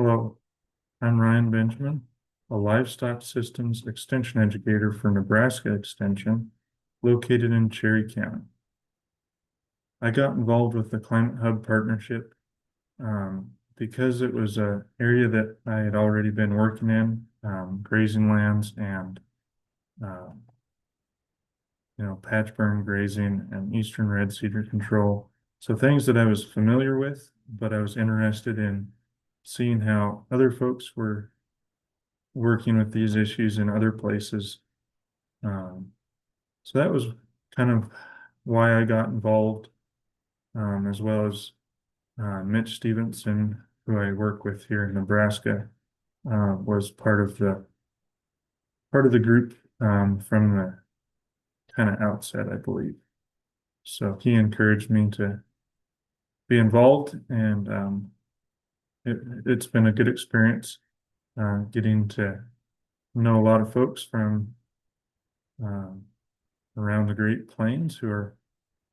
Hello, I'm Ryan Benjamin, a livestock systems extension educator for Nebraska Extension, located in Cherry County. I got involved with the Climate Hub Partnership because it was an area that I had already been working in, grazing lands and uh, patch burn grazing and eastern red cedar control. So things that I was familiar with, but I was interested in seeing how other folks were working with these issues in other places. Um, so that was kind of why I got involved, as well as Mitch Stevenson, who I work with here in Nebraska, was part of the group from the kind of outset, I believe. So he encouraged me to be involved, and it's been a good experience getting to know a lot of folks from um, around the Great Plains who are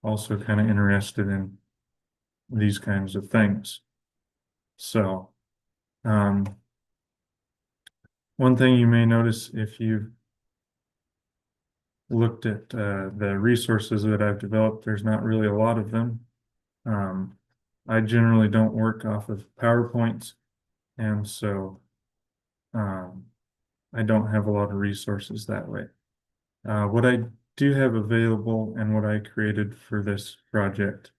also kind of interested in these kinds of things. So, um, one thing you may notice if you've looked at the resources that I've developed, there's not really a lot of them. I generally don't work off of PowerPoints, and so um, I don't have a lot of resources that way. What I do have available and what I created for this project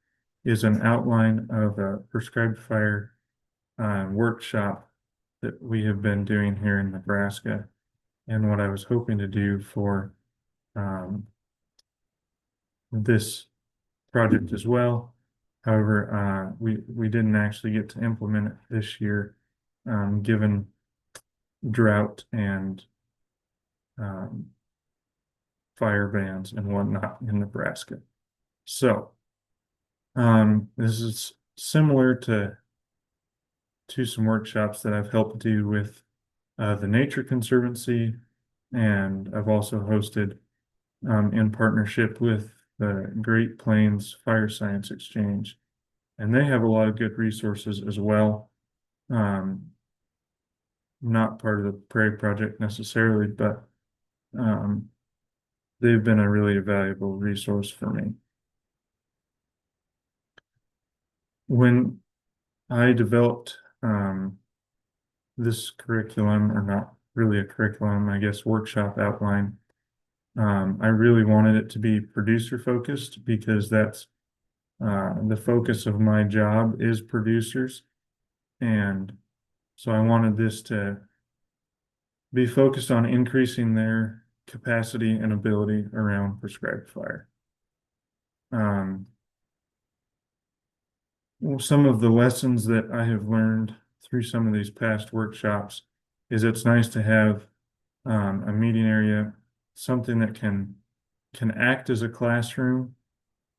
is an outline of a prescribed fire workshop that we have been doing here in Nebraska, and what I was hoping to do for this project as well. However, we didn't actually get to implement it this year, given drought and um, fire bans and whatnot in Nebraska. So this is similar to some workshops that I've helped do with the Nature Conservancy, and I've also hosted in partnership with the Great Plains Fire Science Exchange, and they have a lot of good resources as well. Not part of the Prairie Project necessarily, but they've been a really valuable resource for me. When I developed this curriculum, or not really a curriculum, I guess workshop outline, I really wanted it to be producer focused because that's the focus of my job is producers. And so I wanted this to be focused on increasing their capacity and ability around prescribed fire. Some of the lessons that I have learned through some of these past workshops is it's nice to have a meeting area, something that can act as a classroom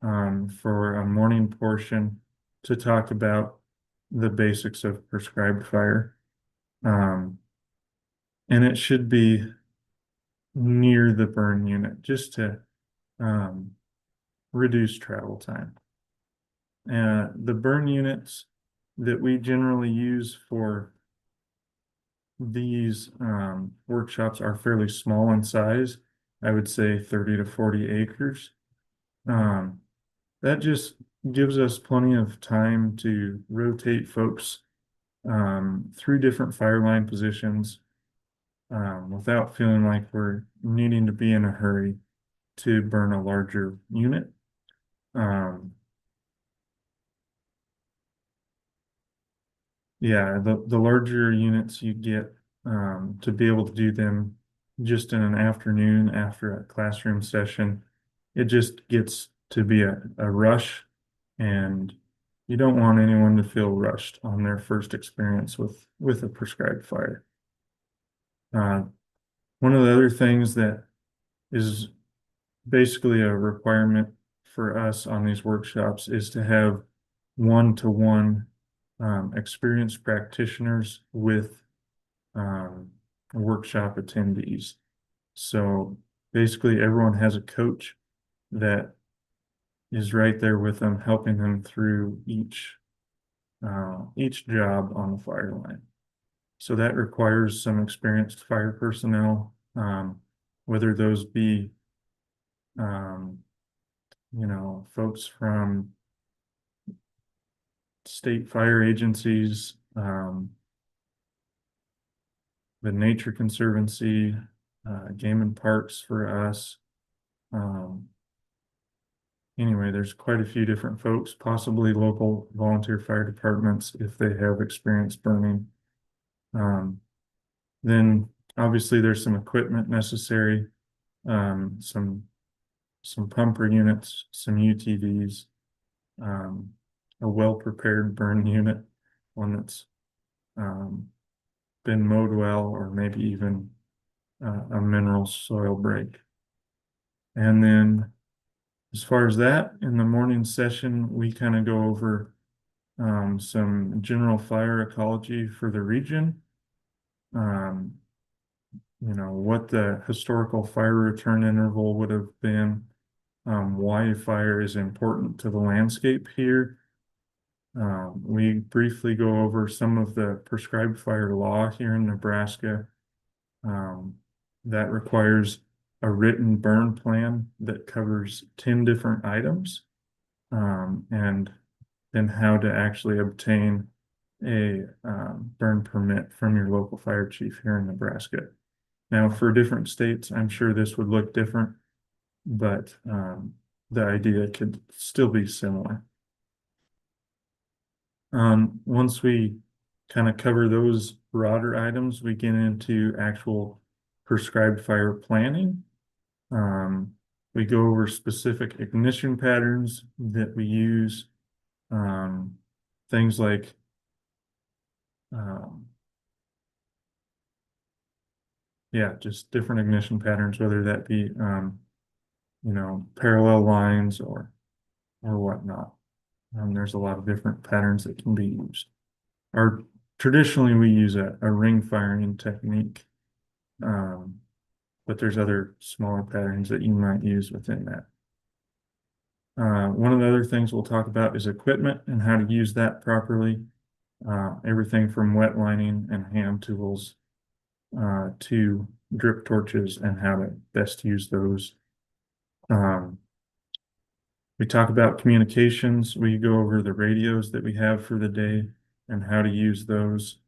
for a morning portion to talk about the basics of prescribed fire. And it should be near the burn unit just to reduce travel time. The burn units that we generally use for these workshops are fairly small in size. I would say 30 to 40 acres. That just gives us plenty of time to rotate folks through different fire line positions without feeling like we're needing to be in a hurry to burn a larger unit. Yeah, the larger units you get to be able to do them just in an afternoon after a classroom session, it just gets to be a rush, and you don't want anyone to feel rushed on their first experience with a prescribed fire. One of the other things that is basically a requirement for us on these workshops is to have one-to-one experienced practitioners with workshop attendees. So basically everyone has a coach that is right there with them, helping them through each job on the fire line. So that requires some experienced fire personnel, whether those be, um, folks from state fire agencies, the Nature Conservancy, Game and Parks for us. Anyway, there's quite a few different folks, possibly local volunteer fire departments if they have experience burning. Then obviously there's some equipment necessary, some pumper units, some UTVs, a well-prepared burn unit, one that's been mowed well, or maybe even a mineral soil break. And then as far as that, in the morning session, we kind of go over some general fire ecology for the region. What the historical fire return interval would have been, why fire is important to the landscape here. We briefly go over some of the prescribed fire law here in Nebraska. That requires a written burn plan that covers 10 different items, and then how to actually obtain a burn permit from your local fire chief here in Nebraska. Now, for different states, I'm sure this would look different, but the idea could still be similar. Once we kind of cover those broader items, we get into actual prescribed fire planning. We go over specific ignition patterns that we use, things like just different ignition patterns, whether that be parallel lines or whatnot. There's a lot of different patterns that can be used. Traditionally we use a ring firing technique, but there's other smaller patterns that you might use within that. One of the other things we'll talk about is equipment and how to use that properly. Everything from wet lining and hand tools to drip torches and how to best use those. We talk about communications. We go over the radios that we have for the day and how to use those.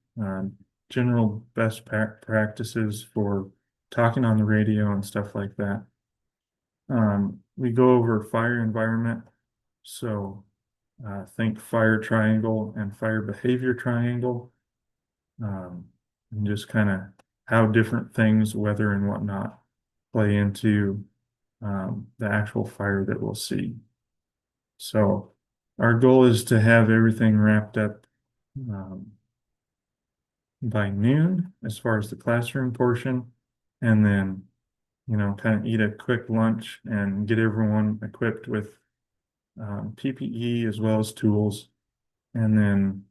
General best practices for talking on the radio and stuff like that. We go over fire environment. So think fire triangle and fire behavior triangle. And just kind of how different things, weather and whatnot, play into the actual fire that we'll see. So our goal is to have everything wrapped up by noon as far as the classroom portion, and then kind of eat a quick lunch and get everyone equipped with PPE as well as tools, and then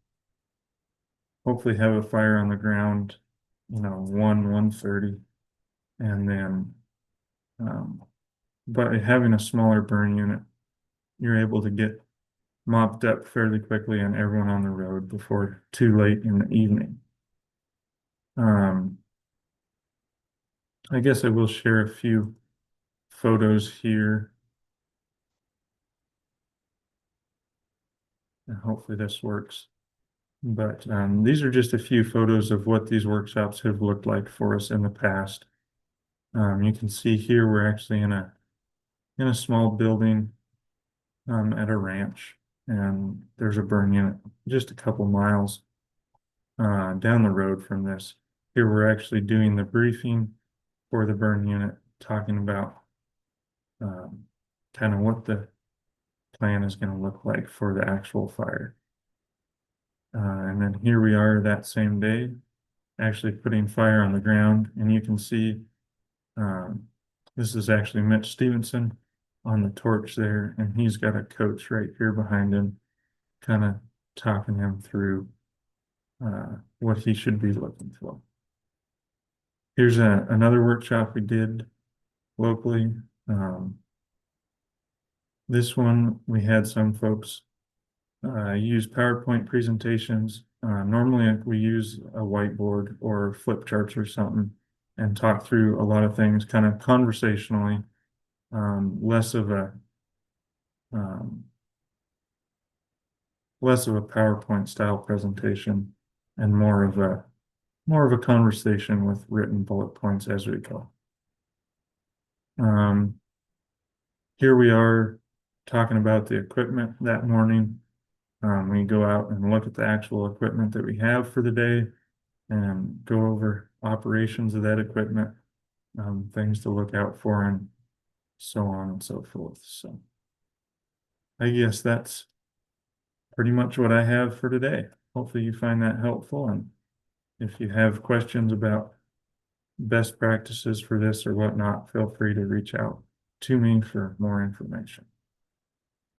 hopefully have a fire on the ground 1:30, and then by having a smaller burn unit, you're able to get mopped up fairly quickly and everyone on the road before too late in the evening. I guess I will share a few photos here, and hopefully this works. But these are just a few photos of what these workshops have looked like for us in the past. You can see here we're actually in a small building at a ranch, and there's a burn unit just a couple miles down the road from this. Here we're actually doing the briefing for the burn unit, talking about kind of what the plan is going to look like for the actual fire. And then here we are that same day, actually putting fire on the ground, and you can see this is actually Mitch Stevenson on the torch there, and he's got a coach right here behind him, kind of talking him through what he should be looking for. Here's another workshop we did locally. This one, we had some folks use PowerPoint presentations. Normally we use a whiteboard or flip charts or something and talk through a lot of things kind of conversationally, less of a PowerPoint style presentation and more of a conversation with written bullet points as we go. Here we are talking about the equipment that morning. We go out and look at the actual equipment that we have for the day and go over operations of that equipment, things to look out for, and so on and so forth. So I guess that's pretty much what I have for today. Hopefully you find that helpful. And if you have questions about best practices for this or whatnot, feel free to reach out to me for more information.